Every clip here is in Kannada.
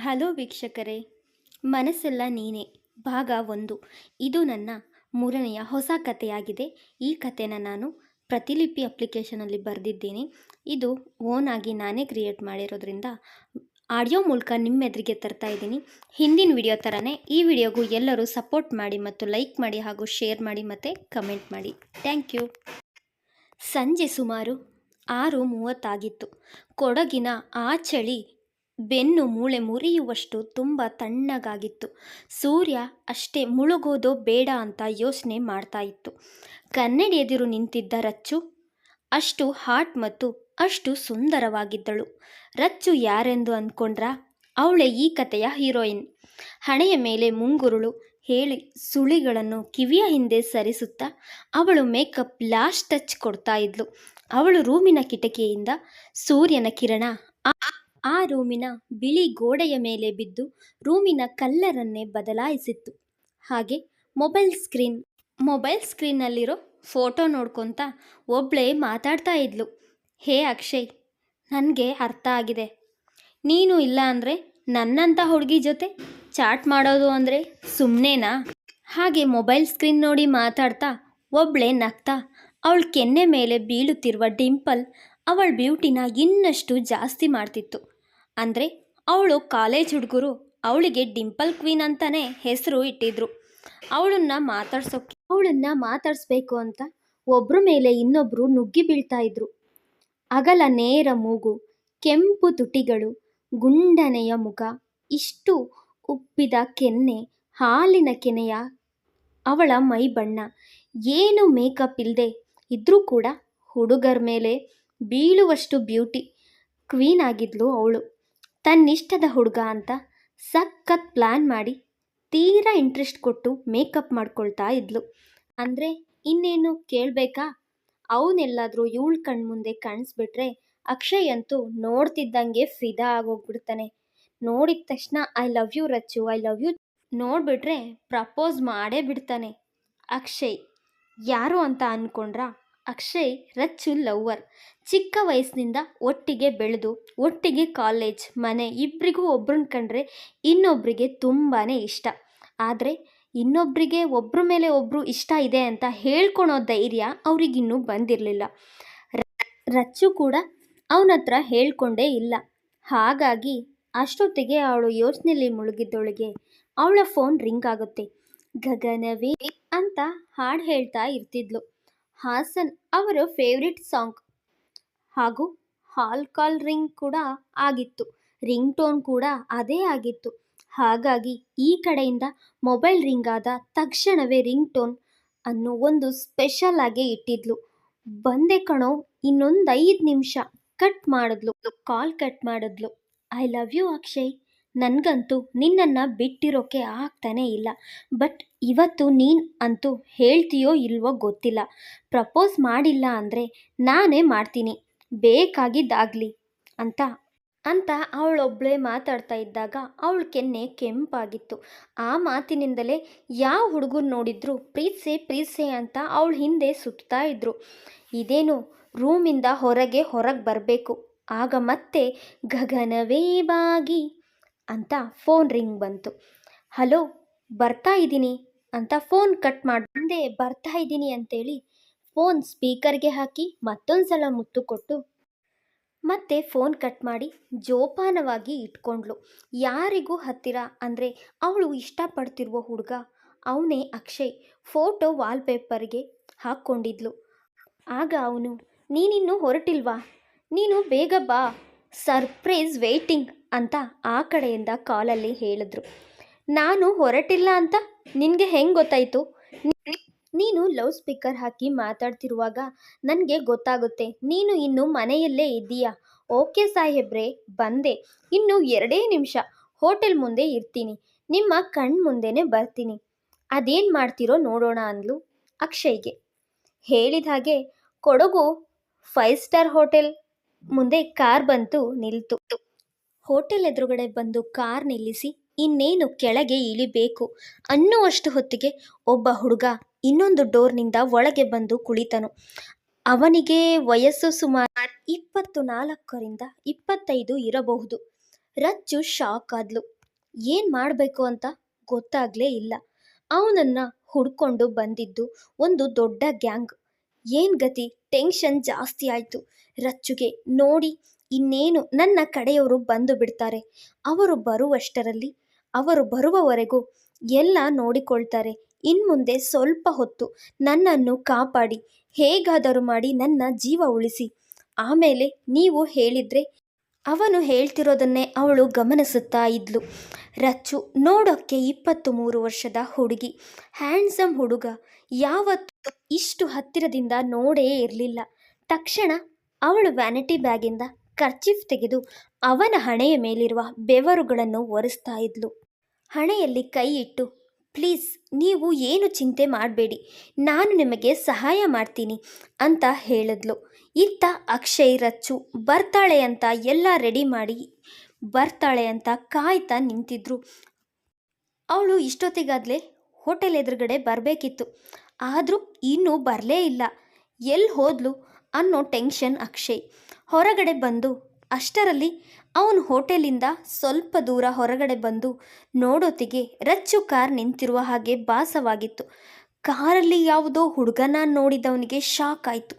ಹಲೋ ವೀಕ್ಷಕರೇ, ಮನಸ್ಸೆಲ್ಲ ನೀನೆ ಭಾಗ 1. ಇದು ನನ್ನ 3ನೆಯ ಹೊಸ ಕಥೆಯಾಗಿದೆ. ಈ ಕಥೆನ ನಾನು ಪ್ರತಿಲಿಪಿ ಅಪ್ಲಿಕೇಶನಲ್ಲಿ ಬರೆದಿದ್ದೀನಿ. ಇದು ಓನ್ ಆಗಿ ನಾನೇ ಕ್ರಿಯೇಟ್ ಮಾಡಿರೋದ್ರಿಂದ ಆಡಿಯೋ ಮೂಲಕ ನಿಮ್ಮೆದುರಿಗೆ ತರ್ತಾ ಇದ್ದೀನಿ. ಹಿಂದಿನ ವಿಡಿಯೋ ಥರನೇ ಈ ವಿಡಿಯೋಗೂ ಎಲ್ಲರೂ ಸಪೋರ್ಟ್ ಮಾಡಿ ಮತ್ತು ಲೈಕ್ ಮಾಡಿ ಹಾಗೂ ಶೇರ್ ಮಾಡಿ ಮತ್ತು ಕಮೆಂಟ್ ಮಾಡಿ. Thank you. ಸಂಜೆ ಸುಮಾರು 6:30 ಆಗಿತ್ತು. ಕೊಡಗಿನ ಆ ಚಳಿ ಬೆನ್ನು ಮೂಳೆ ಮುರಿಯುವಷ್ಟು ತುಂಬ ತಣ್ಣಗಾಗಿತ್ತು. ಸೂರ್ಯ ಅಷ್ಟೇ ಮುಳುಗೋದೋ ಬೇಡ ಅಂತ ಯೋಚನೆ ಮಾಡ್ತಾ ಇತ್ತು. ಕನ್ನಡಿ ಎದುರು ನಿಂತಿದ್ದ ರಚ್ಚು ಅಷ್ಟು ಹಾಟ್ ಮತ್ತು ಅಷ್ಟು ಸುಂದರವಾಗಿದ್ದಳು. ರಚ್ಚು ಯಾರೆಂದು ಅಂದ್ಕೊಂಡ್ರಾ? ಅವಳೇ ಈ ಕಥೆಯ ಹೀರೋಯಿನ್. ಹಣೆಯ ಮೇಲೆ ಮುಂಗುರುಳು ಹೇಳಿ ಸುಳಿಗಳನ್ನು ಕಿವಿಯ ಹಿಂದೆ ಸರಿಸುತ್ತಾ ಅವಳು ಮೇಕಪ್ ಲಾಸ್ಟ್ ಟಚ್ ಕೊಡ್ತಾ ಇದ್ಲು. ಅವಳು ರೂಮಿನ ಕಿಟಕಿಯಿಂದ ಸೂರ್ಯನ ಕಿರಣ ಆ ರೂಮಿನ ಬಿಳಿ ಗೋಡೆಯ ಮೇಲೆ ಬಿದ್ದು ರೂಮಿನ ಕಲ್ಲರನ್ನೇ ಬದಲಾಯಿಸಿತ್ತು. ಹಾಗೆ ಮೊಬೈಲ್ ಸ್ಕ್ರೀನ್ನಲ್ಲಿರೋ ಫೋಟೋ ನೋಡ್ಕೊತ ಒಬ್ಳೇ ಮಾತಾಡ್ತಾ ಇದ್ಲು. ಹೇ ಅಕ್ಷಯ್, ನನಗೆ ಅರ್ಥ ಆಗಿದೆ. ನೀನು ಇಲ್ಲ ಅಂದರೆ ನನ್ನಂಥ ಹುಡುಗಿ ಜೊತೆ ಚಾಟ್ ಮಾಡೋದು ಅಂದರೆ ಸುಮ್ಮನೆನಾ? ಹಾಗೆ ಮೊಬೈಲ್ ಸ್ಕ್ರೀನ್ ನೋಡಿ ಮಾತಾಡ್ತಾ ಒಬ್ಳೇ ನಗ್ತಾ ಅವಳ ಕೆನ್ನೆ ಮೇಲೆ ಬೀಳುತ್ತಿರುವ ಡಿಂಪಲ್ ಅವಳ ಬ್ಯೂಟಿನ ಇನ್ನಷ್ಟು ಜಾಸ್ತಿ ಮಾಡ್ತಿತ್ತು. ಅಂದರೆ ಅವಳು ಕಾಲೇಜ್ ಹುಡುಗರು ಅವಳಿಗೆ ಡಿಂಪಲ್ ಕ್ವೀನ್ ಅಂತಲೇ ಹೆಸರು ಇಟ್ಟಿದ್ರು. ಅವಳನ್ನು ಮಾತಾಡಿಸ್ಬೇಕು ಅಂತ ಒಬ್ಬರ ಮೇಲೆ ಇನ್ನೊಬ್ಬರು ನುಗ್ಗಿ ಬೀಳ್ತಾ ಇದ್ರು. ಅಗಲ ನೇರ ಮೂಗು, ಕೆಂಪು ತುಟಿಗಳು, ಗುಂಡನೆಯ ಮುಖ, ಇಷ್ಟು ಉಬ್ಬಿದ ಕೆನ್ನೆ, ಹಾಲಿನ ಕೆನೆಯ ಅವಳ ಮೈ ಬಣ್ಣ, ಏನು ಮೇಕಪ್ ಇಲ್ಲದೆ ಇದ್ರೂ ಕೂಡ ಹುಡುಗರ ಮೇಲೆ ಬೀಳುವಷ್ಟು ಬ್ಯೂಟಿ ಕ್ವೀನ್ ಆಗಿದ್ಲು ಅವಳು. ತನ್ನಿಷ್ಟದ ಹುಡುಗ ಅಂತ ಸಖತ್ ಪ್ಲ್ಯಾನ್ ಮಾಡಿ ತೀರಾ ಇಂಟ್ರೆಸ್ಟ್ ಕೊಟ್ಟು ಮೇಕಪ್ ಮಾಡ್ಕೊಳ್ತಾ ಇದ್ಲು. ಅಂದರೆ ಇನ್ನೇನು ಕೇಳಬೇಕಾ? ಅವನೆಲ್ಲಾದರೂ ಇವಳ ಕಣ್ಮುಂದೆ ಕಾಣಿಸ್ಬಿಟ್ರೆ ಅಕ್ಷಯ್ ಅಂತೂ ನೋಡ್ತಿದ್ದಂಗೆ ಫಿದಾ ಆಗೋಗ್ಬಿಡ್ತಾನೆ. ನೋಡಿದ ತಕ್ಷಣ I love you Rachchu, I love you ನೋಡಿಬಿಟ್ರೆ ಪ್ರಪೋಸ್ ಮಾಡೇ ಬಿಡ್ತಾನೆ. ಅಕ್ಷಯ್ ಯಾರು ಅಂತ ಅಂದ್ಕೊಂಡ್ರಾ? ಅಕ್ಷಯ್ ರಚ್ಚು ಲವ್ವರ್. ಚಿಕ್ಕ ವಯಸ್ಸಿನಿಂದ ಒಟ್ಟಿಗೆ ಬೆಳೆದು ಒಟ್ಟಿಗೆ ಕಾಲೇಜ್, ಮನೆ, ಇಬ್ಬರಿಗೂ ಒಬ್ರನ್ನ ಕಂಡ್ರೆ ಇನ್ನೊಬ್ಬರಿಗೆ ತುಂಬಾ ಇಷ್ಟ. ಆದರೆ ಇನ್ನೊಬ್ಬರಿಗೆ ಒಬ್ಬರ ಮೇಲೆ ಒಬ್ಬರು ಇಷ್ಟ ಇದೆ ಅಂತ ಹೇಳ್ಕೊಳೋ ಧೈರ್ಯ ಅವರಿಗಿನ್ನೂ ಬಂದಿರಲಿಲ್ಲ. ರಚ್ಚು ಕೂಡ ಅವನ ಹತ್ರ ಹೇಳ್ಕೊಂಡೇ ಇಲ್ಲ. ಹಾಗಾಗಿ ಅಷ್ಟೊತ್ತಿಗೆ ಅವಳು ಯೋಚನೆಯಲ್ಲಿ ಮುಳುಗಿದ್ದೊಳಗೆ ಅವಳ ಫೋನ್ ರಿಂಗ್ ಆಗುತ್ತೆ. ಗಗನವೇ ಅಂತ ಹಾಡು ಹೇಳ್ತಾ ಇರ್ತಿದ್ಲು. ಹಾಸನ್ ಅವರ ಫೇವ್ರೆಟ್ ಸಾಂಗ್. ಹಾಗೂ ಕಾಲ್ ರಿಂಗ್ ಕೂಡ ಆಗಿತ್ತು. ರಿಂಗ್ ಟೋನ್ ಕೂಡ ಅದೇ ಆಗಿತ್ತು. ಹಾಗಾಗಿ ಈ ಕಡೆಯಿಂದ ಮೊಬೈಲ್ ರಿಂಗ್ ಆದ ತಕ್ಷಣವೇ ರಿಂಗ್ ಟೋನ್ ಅನ್ನು ಒಂದು ಸ್ಪೆಷಲ್ ಆಗಿ ಇಟ್ಟಿದ್ಲು. ಬಂದೆ ಕಣೋ, ಇನ್ನೊಂದು 5 ನಿಮಿಷ ಕಾಲ್ ಕಟ್ ಮಾಡಿದ್ಲು. ಐ ಲವ್ ಯು ಅಕ್ಷಯ್, ನನಗಂತೂ ನಿನ್ನನ್ನು ಬಿಟ್ಟಿರೋಕ್ಕೆ ಆಗ್ತಾನೇ ಇಲ್ಲ. ಬಟ್ ಇವತ್ತು ನೀನು ಅಂತೂ ಹೇಳ್ತೀಯೋ ಇಲ್ವೋ ಗೊತ್ತಿಲ್ಲ. ಪ್ರಪೋಸ್ ಮಾಡಿಲ್ಲ ಅಂದರೆ ನಾನೇ ಮಾಡ್ತೀನಿ, ಬೇಕಾಗಿದ್ದಾಗಲಿ ಅಂತ ಅವಳೊಬ್ಬಳೇ ಮಾತಾಡ್ತಾ ಇದ್ದಾಗ ಅವಳ ಕೆನ್ನೆ ಕೆಂಪಾಗಿತ್ತು. ಆ ಮಾತಿನಿಂದಲೇ ಯಾವ ಹುಡುಗರು ನೋಡಿದ್ರು ಪ್ರೀತ್ಸೆ ಅಂತ ಅವಳ ಹಿಂದೆ ಸುತ್ತಾ ಇದ್ರು. ಇದೇನು ರೂಮಿಂದ ಹೊರಗೆ ಬರಬೇಕು. ಆಗ ಮತ್ತೆ ಗಗನವೇ ಬಾಗಿ ಅಂತ ಫೋನ್ ರಿಂಗ್ ಬಂತು. ಹಲೋ, ಬರ್ತಾ ಇದ್ದೀನಿ ಅಂತ ಫೋನ್ ಕಟ್ ಮಾಡಿ ಬರ್ತಾ ಇದ್ದೀನಿ ಅಂತೇಳಿ ಫೋನ್ ಸ್ಪೀಕರ್ಗೆ ಹಾಕಿ ಮತ್ತೊಂದು ಸಲ ಮುತ್ತು ಕೊಟ್ಟು ಮತ್ತೆ ಫೋನ್ ಕಟ್ ಮಾಡಿ ಜೋಪಾನವಾಗಿ ಇಟ್ಕೊಂಡ್ಳು. ಯಾರಿಗೂ ಹತ್ತಿರ ಅಂದರೆ ಅವಳು ಇಷ್ಟಪಡ್ತಿರುವ ಹುಡುಗ ಅವನೇ ಅಕ್ಷಯ್. ಫೋಟೋ ವಾಲ್ಪೇಪರ್ಗೆ ಹಾಕ್ಕೊಂಡಿದ್ಲು. ಆಗ ಅವನು, ನೀನಿನ್ನೂ ಹೊರಟಿಲ್ವಾ? ನೀನು ಬೇಗ ಬಾ, ಸರ್ಪ್ರೈಸ್ ವೇಟಿಂಗ್ ಅಂತ ಆ ಕಡೆಯಿಂದ ಕಾಲಲ್ಲಿ ಹೇಳಿದ್ರು. ನಾನು ಹೊರಟಿಲ್ಲ ಅಂತ ನಿನಗೆ ಹೆಂಗೆ ಗೊತ್ತಾಯಿತು? ನೀನು ಲೌಡ್ ಸ್ಪೀಕರ್ ಹಾಕಿ ಮಾತಾಡ್ತಿರುವಾಗ ನನಗೆ ಗೊತ್ತಾಗುತ್ತೆ ನೀನು ಇನ್ನು ಮನೆಯಲ್ಲೇ ಇದ್ದೀಯಾ. ಓಕೆ ಸಾಹೇಬ್ರೆ, ಬಂದೆ. ಇನ್ನು 2 ನಿಮಿಷ ಹೋಟೆಲ್ ಮುಂದೆ ಇರ್ತೀನಿ, ನಿಮ್ಮ ಮುಂದೆನೇ ಬರ್ತೀನಿ. ಅದೇನು ಮಾಡ್ತಿರೋ ನೋಡೋಣ ಅಂದ್ಲು ಅಕ್ಷಯ್ಗೆ. ಹೇಳಿದ ಹಾಗೆ ಕೊಡಗು 5 ಸ್ಟಾರ್ ಹೋಟೆಲ್ ಮುಂದೆ ಕಾರ್ ಬಂತು ನಿಲ್ತು. ಹೋಟೆಲ್ ಎದುರುಗಡೆ ಬಂದು ಕಾರ್ ನಿಲ್ಲಿಸಿ ಇನ್ನೇನು ಕೆಳಗೆ ಇಳಿಬೇಕು ಅನ್ನುವಷ್ಟು ಹೊತ್ತಿಗೆ ಒಬ್ಬ ಹುಡುಗ ಇನ್ನೊಂದು ಡೋರ್ನಿಂದ ಒಳಗೆ ಬಂದು ಕುಳಿತನು. ಅವನಿಗೆ ವಯಸ್ಸು ಸುಮಾರು 24ರಿಂದ 25 ಇರಬಹುದು. ರಚ್ಚು ಶಾಕ್ ಆದ್ಲು. ಏನು ಮಾಡಬೇಕು ಅಂತ ಗೊತ್ತಾಗಲೇ ಇಲ್ಲ. ಅವನನ್ನು ಹುಡ್ಕೊಂಡು ಬಂದಿದ್ದು ಒಂದು ದೊಡ್ಡ ಗ್ಯಾಂಗ್. ಏನು ಗತಿ, ಟೆನ್ಷನ್ ಜಾಸ್ತಿ ಆಯಿತು ರಚ್ಚುಗೆ. ನೋಡಿ, ಇನ್ನೇನು ನನ್ನ ಕಡೆಯವರು ಬಂದು ಬಿಡ್ತಾರೆ. ಅವರು ಬರುವವರೆಗೂ ಎಲ್ಲ ನೋಡಿಕೊಳ್ತಾರೆ. ಇನ್ಮುಂದೆ ಸ್ವಲ್ಪ ಹೊತ್ತು ನನ್ನನ್ನು ಕಾಪಾಡಿ, ಹೇಗಾದರೂ ಮಾಡಿ ನನ್ನ ಜೀವ ಉಳಿಸಿ. ಆಮೇಲೆ ನೀವು ಹೇಳಿದ್ರೆ. ಅವನು ಹೇಳ್ತಿರೋದನ್ನೇ ಅವಳು ಗಮನಿಸುತ್ತಾ ಇದ್ಲು. ರಚ್ಚು ನೋಡೋಕ್ಕೆ 23 ವರ್ಷದ ಹುಡುಗಿ, ಹ್ಯಾಂಡ್ಸಮ್ ಹುಡುಗ. ಯಾವತ್ತೂ ಇಷ್ಟು ಹತ್ತಿರದಿಂದ ನೋಡೇ ಇರಲಿಲ್ಲ. ತಕ್ಷಣ ಅವಳು ವ್ಯಾನಿಟಿ ಬ್ಯಾಗಿಂದ ಕರ್ಚೀಫ್ ತೆಗೆದು ಅವನ ಹಣೆಯ ಮೇಲಿರುವ ಬೆವರುಗಳನ್ನು ಒರೆಸ್ತಾ ಇದ್ಲು. ಹಣೆಯಲ್ಲಿ ಕೈ ಇಟ್ಟು, ಪ್ಲೀಸ್ ನೀವು ಏನು ಚಿಂತೆ ಮಾಡಬೇಡಿ, ನಾನು ನಿಮಗೆ ಸಹಾಯ ಮಾಡ್ತೀನಿ ಅಂತ ಹೇಳಿದ್ಲು. ಇತ್ತ ಅಕ್ಷಯ್ ರಚ್ಚು ಬರ್ತಾಳೆ ಅಂತ ಎಲ್ಲ ರೆಡಿ ಮಾಡಿ ಬರ್ತಾಳೆ ಅಂತ ಕಾಯ್ತಾ ನಿಂತಿದ್ರು. ಅವಳು ಇಷ್ಟೊತ್ತಿಗಾಗಲೇ ಹೋಟೆಲ್ ಎದುರುಗಡೆ ಬರಬೇಕಿತ್ತು. ಆದರೂ ಇನ್ನೂ ಬರಲೇ ಇಲ್ಲ. ಎಲ್ಲಿ ಹೋದ್ಲು ಅನ್ನೋ ಟೆನ್ಷನ್ ಅಕ್ಷಯ್. ಹೊರಗಡೆ ಬಂದು ಅಷ್ಟರಲ್ಲಿ ಅವನು ಹೋಟೆಲಿಂದ ಸ್ವಲ್ಪ ದೂರ ಹೊರಗಡೆ ಬಂದು ನೋಡೋತಿಗೆ ರಚ್ಚು ಕಾರ್ ನಿಂತಿರುವ ಹಾಗೆ ಭಾಸವಾಗಿತ್ತು. ಕಾರಲ್ಲಿ ಯಾವುದೋ ಹುಡುಗನ ನೋಡಿದವನಿಗೆ ಶಾಕ್ ಆಯಿತು.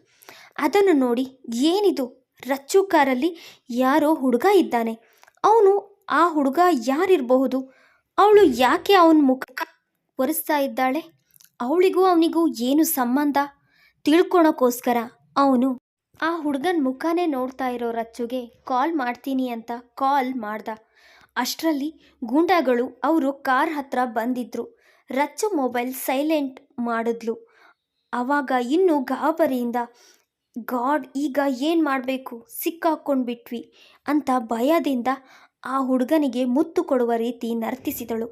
ಅದನ್ನು ನೋಡಿ, ಏನಿದು, ರಚ್ಚು ಕಾರಲ್ಲಿ ಯಾರೋ ಹುಡುಗ ಇದ್ದಾನೆ. ಆ ಹುಡುಗ ಯಾರಿರಬಹುದು? ಅವಳು ಯಾಕೆ ಅವನ ಮುಖ ಒರೆಸ್ತಾ ಇದ್ದಾಳೆ? ಅವಳಿಗೂ ಅವನಿಗೂ ಏನು ಸಂಬಂಧ ತಿಳ್ಕೊಳಕ್ಕೋಸ್ಕರ ಅವನು ಆ ಹುಡುಗನ ಮುಖನೇ ನೋಡ್ತಾ ಇರೋ ರಚ್ಚುಗೆ ಕಾಲ್ ಮಾಡ್ತೀನಿ ಅಂತ ಕಾಲ್ ಮಾಡ್ದ. ಅಷ್ಟರಲ್ಲಿ ಗೂಂಡಾಗಳು ಅವರು ಕಾರ್ ಹತ್ರ ಬಂದಿದ್ರು. ರಚ್ಚು ಮೊಬೈಲ್ ಸೈಲೆಂಟ್ ಮಾಡಿದ್ಲು. ಆವಾಗ ಇನ್ನೂ ಗಾಬರಿಯಿಂದ, ಗಾಡ್, ಈಗ ಏನು ಮಾಡಬೇಕು, ಸಿಕ್ಕಾಕೊಂಡ್ಬಿಟ್ವಿ ಅಂತ ಭಯದಿಂದ ಆ ಹುಡುಗನಿಗೆ ಮುತ್ತು ಕೊಡುವ ರೀತಿ ನರ್ತಿಸಿದಳು.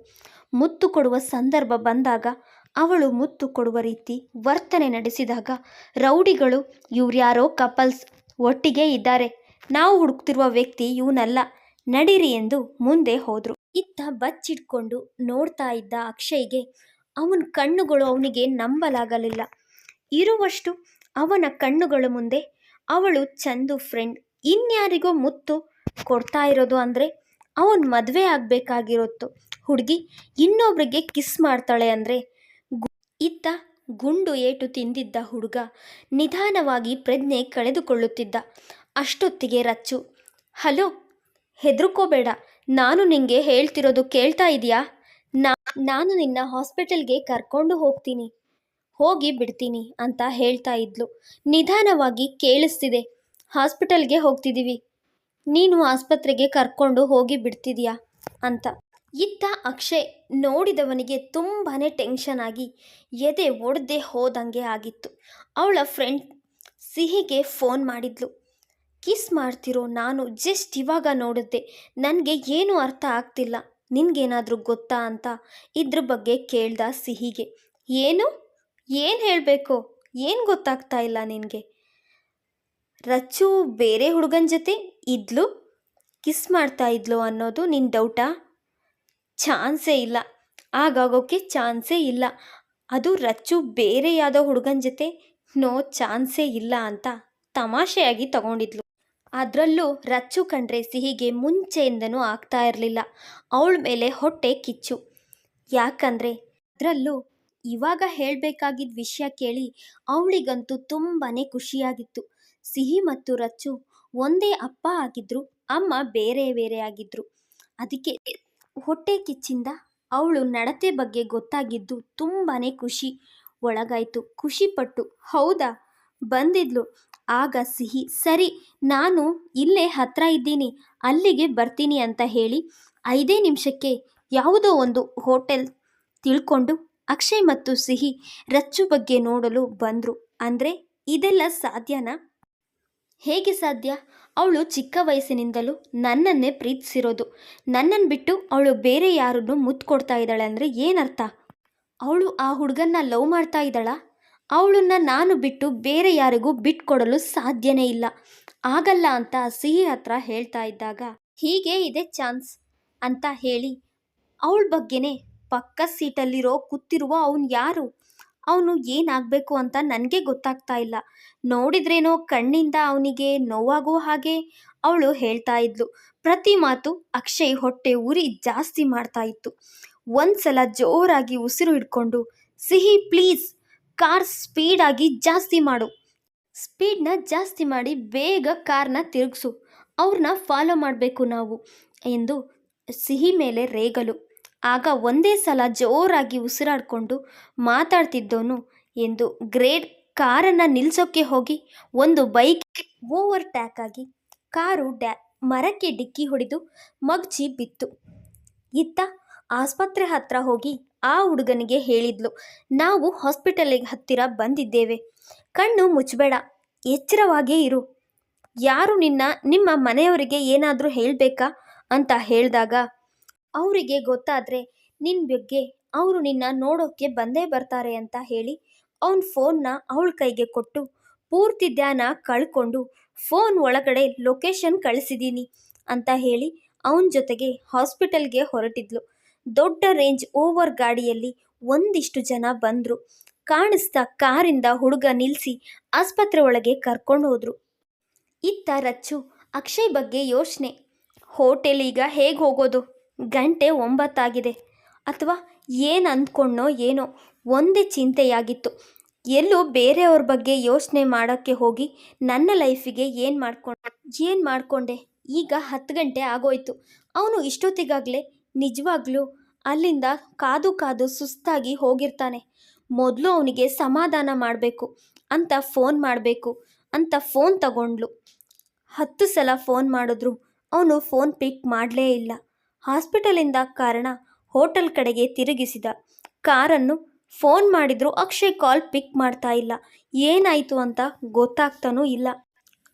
ಮುತ್ತು ಕೊಡುವ ಸಂದರ್ಭ ಬಂದಾಗ, ಅವಳು ಮುತ್ತು ಕೊಡುವ ರೀತಿ ವರ್ತನೆ ನಡೆಸಿದಾಗ ರೌಡಿಗಳು, ಇವ್ರ್ಯಾರೋ ಕಪಲ್ಸ್ ಒಟ್ಟಿಗೆ ಇದ್ದಾರೆ, ನಾವು ಹುಡುಕ್ತಿರುವ ವ್ಯಕ್ತಿ ಇವನಲ್ಲ, ನಡೀರಿ ಎಂದು ಮುಂದೆ ಹೋದರು. ಇತ್ತ ಬಚ್ಚಿಟ್ಕೊಂಡು ನೋಡ್ತಾ ಇದ್ದ ಅಕ್ಷಯ್ಗೆ ಅವನ ಕಣ್ಣುಗಳು ಅವನಿಗೆ ನಂಬಲಾಗಲಿಲ್ಲ. ಇರುವಷ್ಟು ಅವನ ಕಣ್ಣುಗಳ ಮುಂದೆ ಅವಳು ಚಂದು ಫ್ರೆಂಡ್ ಇನ್ಯಾರಿಗೋ ಮುತ್ತು ಕೊಡ್ತಾ ಇರೋದು ಅಂದರೆ ಅವನ ಮದುವೆ ಆಗಬೇಕಾಗಿರೋತ್ತು ಹುಡುಗಿ ಇನ್ನೊಬ್ರಿಗೆ ಕಿಸ್ ಮಾಡ್ತಾಳೆ ಅಂದರೆ. ಇತ್ತ ಗುಂಡು ಏಟು ತಿಂದಿದ್ದ ಹುಡುಗ ನಿಧಾನವಾಗಿ ಪ್ರಜ್ಞೆ ಕಳೆದುಕೊಳ್ಳುತ್ತಿದ್ದ. ಅಷ್ಟೊತ್ತಿಗೆ ರಚ್ಚು, ಹಲೋ, ಹೆದರ್ಕೋಬೇಡ, ನಾನು ನಿಂಗೆ ಹೇಳ್ತಿರೋದು ಕೇಳ್ತಾ ಇದೆಯಾ? ನಾನು ನಿನ್ನ ಹಾಸ್ಪಿಟಲ್ಗೆ ಕರ್ಕೊಂಡು ಹೋಗಿ ಬಿಡ್ತೀನಿ ಅಂತ ಹೇಳ್ತಾ ಇದ್ಲು. ನಿಧಾನವಾಗಿ, ಕೇಳಿಸ್ತಿದೆ, ಹಾಸ್ಪಿಟಲ್ಗೆ ಹೋಗ್ತಿದ್ದೀವಿ, ನೀನು ಆಸ್ಪತ್ರೆಗೆ ಕರ್ಕೊಂಡು ಹೋಗಿ ಬಿಡ್ತಿದ್ಯಾ ಅಂತ. ಇತ್ತ ಅಕ್ಷಯ್ ನೋಡಿದವನಿಗೆ ತುಂಬಾ ಟೆನ್ಷನ್ ಆಗಿ ಎದೆ ಒಡೆದೇ ಹೋದಂಗೆ ಆಗಿತ್ತು. ಅವಳ ಫ್ರೆಂಡ್ ಸಿಹಿಗೆ ಫೋನ್ ಮಾಡಿದ್ಲು. ಕಿಸ್ ಮಾಡ್ತಿರೋ ನಾನು ಜಸ್ಟ್ ಇವಾಗ ನೋಡಿದ್ದೆ, ನನಗೆ ಏನೂ ಅರ್ಥ ಆಗ್ತಿಲ್ಲ, ನಿನ್ಗೇನಾದರೂ ಗೊತ್ತಾ ಅಂತ ಇದ್ರ ಬಗ್ಗೆ ಕೇಳ್ದ ಸಿಹಿಗೆ. ಏನು ಹೇಳಬೇಕು, ಏನು ಗೊತ್ತಾಗ್ತಾ ಇಲ್ಲ ನಿನಗೆ? ರಚ್ಚು ಬೇರೆ ಹುಡುಗನ ಜೊತೆ ಇದ್ಲು, ಕಿಸ್ ಮಾಡ್ತಾ ಇದ್ಲು ಅನ್ನೋದು ನಿನ್ನ ಡೌಟಾ? ಚಾನ್ಸೇ ಇಲ್ಲ, ಆಗಾಗೋಕ್ಕೆ ಚಾನ್ಸೇ ಇಲ್ಲ. ಅದು ರಚ್ಚು ಬೇರೆ ಯಾವುದೋ ಹುಡುಗನ ಜೊತೆ, ನೋ ಚಾನ್ಸೇ ಇಲ್ಲ ಅಂತ ತಮಾಷೆಯಾಗಿ ತಗೊಂಡಿದ್ಲು. ಅದರಲ್ಲೂ ರಚ್ಚು ಕಂಡ್ರೆ ಸಿಹಿಗೆ ಮುಂಚೆಯಿಂದನೂ ಆಗ್ತಾ ಇರಲಿಲ್ಲ. ಅವಳ ಮೇಲೆ ಹೊಟ್ಟೆ ಕಿಚ್ಚು. ಯಾಕಂದರೆ ಅದರಲ್ಲೂ ಇವಾಗ ಹೇಳಬೇಕಾಗಿದ್ದ ವಿಷಯ ಕೇಳಿ ಅವಳಿಗಂತೂ ತುಂಬಾ ಖುಷಿಯಾಗಿತ್ತು. ಸಿಹಿ ಮತ್ತು ರಚ್ಚು ಒಂದೇ ಅಪ್ಪ ಆಗಿದ್ರು, ಅಮ್ಮ ಬೇರೆ ಬೇರೆ ಆಗಿದ್ರು. ಅದಕ್ಕೆ ಹೊಟ್ಟೆ ಕಿಚ್ಚಿಂದ ಅವಳು ನಡತೆ ಬಗ್ಗೆ ಗೊತ್ತಾಗಿದ್ದು ತುಂಬಾ ಖುಷಿ ಒಳಗಾಯಿತು. ಖುಷಿಪಟ್ಟು, ಹೌದಾ ಬಂದಿದ್ಲು? ಆಗ ಸಿಹಿ, ಸರಿ, ನಾನು ಇಲ್ಲೇ ಹತ್ರ ಇದ್ದೀನಿ, ಅಲ್ಲಿಗೆ ಬರ್ತೀನಿ ಅಂತ ಹೇಳಿ 5 ನಿಮಿಷಕ್ಕೆ ಯಾವುದೋ ಒಂದು ಹೋಟೆಲ್ ತಿಳ್ಕೊಂಡು ಅಕ್ಷಯ್ ಮತ್ತು ಸಿಹಿ ರಚ್ಚು ಬಗ್ಗೆ ನೋಡಲು ಬಂದರು. ಅಂದರೆ ಇದೆಲ್ಲ ಸಾಧ್ಯನಾ? ಹೇಗೆ ಸಾಧ್ಯ? ಅವಳು ಚಿಕ್ಕ ವಯಸ್ಸಿನಿಂದಲೂ ನನ್ನನ್ನೇ ಪ್ರೀತಿಸಿರೋದು. ನನ್ನನ್ನು ಬಿಟ್ಟು ಅವಳು ಬೇರೆ ಯಾರನ್ನು ಮುತ್ತು ಕೊಡ್ತಾ ಇದ್ದಾಳೆ ಅಂದರೆ ಏನರ್ಥ? ಅವಳು ಆ ಹುಡುಗನ್ನ ಲವ್ ಮಾಡ್ತಾ ಇದ್ದಾಳಾ? ಅವಳನ್ನು ನಾನು ಬಿಟ್ಟು ಬೇರೆ ಯಾರಿಗೂ ಬಿಟ್ಕೊಡಲು ಸಾಧ್ಯನೇ ಇಲ್ಲ, ಆಗಲ್ಲ ಅಂತ ಸಿಹಿ ಹತ್ರ ಹೇಳ್ತಾ ಇದ್ದಾಗ, ಹೀಗೆ ಇದೆ ಚಾನ್ಸ್ ಅಂತ ಹೇಳಿ ಅವಳ ಬಗ್ಗೆನೇ ಪಕ್ಕ ಸೀಟಲ್ಲಿರೋ ಕೂತಿರುವ ಅವನು ಯಾರು, ಅವನು ಏನಾಗಬೇಕು ಅಂತ ನನಗೆ ಗೊತ್ತಾಗ್ತಾ ಇಲ್ಲ. ನೋಡಿದ್ರೇನೋ ಕಣ್ಣಿಂದ ಅವನಿಗೆ ನೋವಾಗೋ ಹಾಗೆ ಅವಳು ಹೇಳ್ತಾ ಇದ್ಲು. ಪ್ರತಿ ಮಾತು ಅಕ್ಷಯ್ ಹೊಟ್ಟೆ ಉರಿ ಜಾಸ್ತಿ ಮಾಡ್ತಾ ಇತ್ತು. ಒಂದ್ಸಲ ಜೋರಾಗಿ ಉಸಿರು ಹಿಡ್ಕೊಂಡು, ಸಿಹಿ ಪ್ಲೀಸ್, ಕಾರ್ ಸ್ಪೀಡಾಗಿ ಜಾಸ್ತಿ ಮಾಡು, ಸ್ಪೀಡ್ನ ಜಾಸ್ತಿ ಮಾಡಿ ಬೇಗ ಕಾರ್ನ ತಿರುಗಿಸು, ಅವ್ರನ್ನ ಫಾಲೋ ಮಾಡಬೇಕು ನಾವು ಎಂದು ಸಿಹಿ ಮೇಲೆ ರೇಗಲು. ಆಗ ಒಂದೇ ಸಲ ಜೋರಾಗಿ ಉಸಿರಾಡಿಕೊಂಡು ಮಾತಾಡ್ತಿದ್ದೋನು ಎಂದು ಗ್ರೇಡ್ ಕಾರನ್ನು ನಿಲ್ಸೋಕ್ಕೆ ಹೋಗಿ ಒಂದು ಬೈಕ್ ಓವರ್ ಟ್ಯಾಕ್ ಆಗಿ ಕಾರು ಮರಕ್ಕೆ ಡಿಕ್ಕಿ ಹೊಡೆದು ಮಗ್ಚಿ ಬಿತ್ತು. ಇತ್ತ ಆಸ್ಪತ್ರೆ ಹತ್ರ ಹೋಗಿ ಆ ಹುಡುಗನಿಗೆ ಹೇಳಿದ್ಲು, ನಾವು ಹಾಸ್ಪಿಟಲಿಗೆ ಹತ್ತಿರ ಬಂದಿದ್ದೇವೆ, ಕಣ್ಣು ಮುಚ್ಚಬೇಡ, ಎಚ್ಚರವಾಗೇ ಇರು, ಯಾರು ನಿಮ್ಮ ಮನೆಯವರಿಗೆ ಏನಾದರೂ ಹೇಳಬೇಕಾ ಅಂತ ಹೇಳಿದಾಗ, ಅವರಿಗೆ ಗೊತ್ತಾದರೆ ನಿನ್ನ ಬಗ್ಗೆ ಅವರು ನಿನ್ನ ನೋಡೋಕ್ಕೆ ಬಂದೇ ಬರ್ತಾರೆ ಅಂತ ಹೇಳಿ ಅವನ ಫೋನ್ನ ಅವಳ ಕೈಗೆ ಕೊಟ್ಟು ಪೂರ್ತಿ ಧ್ಯಾನ ಕಳ್ಕೊಂಡು ಫೋನ್ ಒಳಗಡೆ ಲೊಕೇಶನ್ ಕಳಿಸಿದ್ದೀನಿ ಅಂತ ಹೇಳಿ ಅವನ ಜೊತೆಗೆ ಹಾಸ್ಪಿಟಲ್ಗೆ ಹೊರಟಿದ್ಲು. ದೊಡ್ಡ ರೇಂಜ್ ಓವರ್ ಗಾಡಿಯಲ್ಲಿ ಒಂದಿಷ್ಟು ಜನ ಬಂದರು. ಕಾಣಿಸ್ತಾ ಕಾರಿಂದ ಹುಡುಗ ನಿಲ್ಲಿಸಿ ಆಸ್ಪತ್ರೆ ಒಳಗೆ ಕರ್ಕೊಂಡು ಹೋದ್ರು. ಇತ್ತ ರಚ್ಚು ಅಕ್ಷಯ್ ಬಗ್ಗೆ ಯೋಚನೆ. ಹೋಟೆಲ್ ಈಗ ಹೇಗೆ ಹೋಗೋದು, ಗಂಟೆ 9 ಆಗಿದೆ, ಅಥವಾ ಏನು ಅಂದ್ಕೊಂಡೋ ಏನೋ, ಒಂದೇ ಚಿಂತೆಯಾಗಿತ್ತು. ಎಲ್ಲೂ ಬೇರೆಯವ್ರ ಬಗ್ಗೆ ಯೋಚನೆ ಮಾಡೋಕ್ಕೆ ಹೋಗಿ ನನ್ನ ಲೈಫಿಗೆ ಏನು ಮಾಡಿಕೊಂಡೆ. ಈಗ 10 ಗಂಟೆ ಆಗೋಯ್ತು. ಅವನು ಇಷ್ಟೊತ್ತಿಗಾಗಲೇ ನಿಜವಾಗ್ಲೂ ಅಲ್ಲಿಂದ ಕಾದು ಕಾದು ಸುಸ್ತಾಗಿ ಹೋಗಿರ್ತಾನೆ. ಮೊದಲು ಅವನಿಗೆ ಸಮಾಧಾನ ಮಾಡಬೇಕು ಅಂತ ಫೋನ್ ಮಾಡಬೇಕು ಅಂತ ಫೋನ್ ತಗೊಂಡ್ಲು. 10 ಸಲ ಫೋನ್ ಮಾಡಿದ್ರು ಅವನು ಫೋನ್ ಪಿಕ್ ಮಾಡಲೇ ಇಲ್ಲ. ಹಾಸ್ಪಿಟಲಿಂದ ಕಾರಣ ಹೋಟೆಲ್ ಕಡೆಗೆ ತಿರುಗಿಸಿದ ಕಾರನ್ನು ಫೋನ್ ಮಾಡಿದ್ರು ಅಕ್ಷಯ್ ಕಾಲ್ ಪಿಕ್ ಮಾಡ್ತಾ ಇಲ್ಲ. ಏನಾಯಿತು ಅಂತ ಗೊತ್ತಾಗ್ತಾನೂ ಇಲ್ಲ.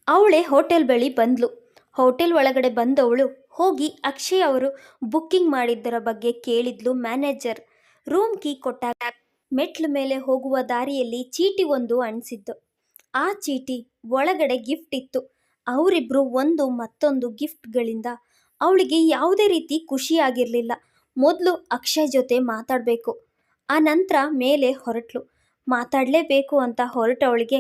ಅವಳೇ ಹೋಟೆಲ್ ಬಳಿ ಬಂದ್ಲು. ಹೋಟೆಲ್ ಒಳಗಡೆ ಬಂದವಳು ಹೋಗಿ ಅಕ್ಷಯ್ ಅವರು ಬುಕ್ಕಿಂಗ್ ಮಾಡಿದ್ದರ ಬಗ್ಗೆ ಕೇಳಿದ್ಲು. ಮ್ಯಾನೇಜರ್ ರೂಮ್ ಕೀ ಕೊಟ್ಟಾಗ ಮೆಟ್ಲು ಮೇಲೆ ಹೋಗುವ ದಾರಿಯಲ್ಲಿ ಚೀಟಿ ಒಂದು ಅಂಟಿಸಿದ್ದು. ಆ ಚೀಟಿ ಒಳಗಡೆ ಗಿಫ್ಟ್ ಇತ್ತು. ಅವರಿಬ್ರು ಒಂದು ಮತ್ತೊಂದು ಗಿಫ್ಟ್ಗಳಿಂದ ಅವಳಿಗೆ ಯಾವುದೇ ರೀತಿ ಖುಷಿಯಾಗಿರಲಿಲ್ಲ. ಮೊದಲು ಅಕ್ಷಯ್ ಜೊತೆ ಮಾತಾಡಬೇಕು, ಆ ನಂತರ ಮೇಲೆ ಹೊರಟ್ಲು. ಮಾತಾಡಲೇಬೇಕು ಅಂತ ಹೊರಟವಳಿಗೆ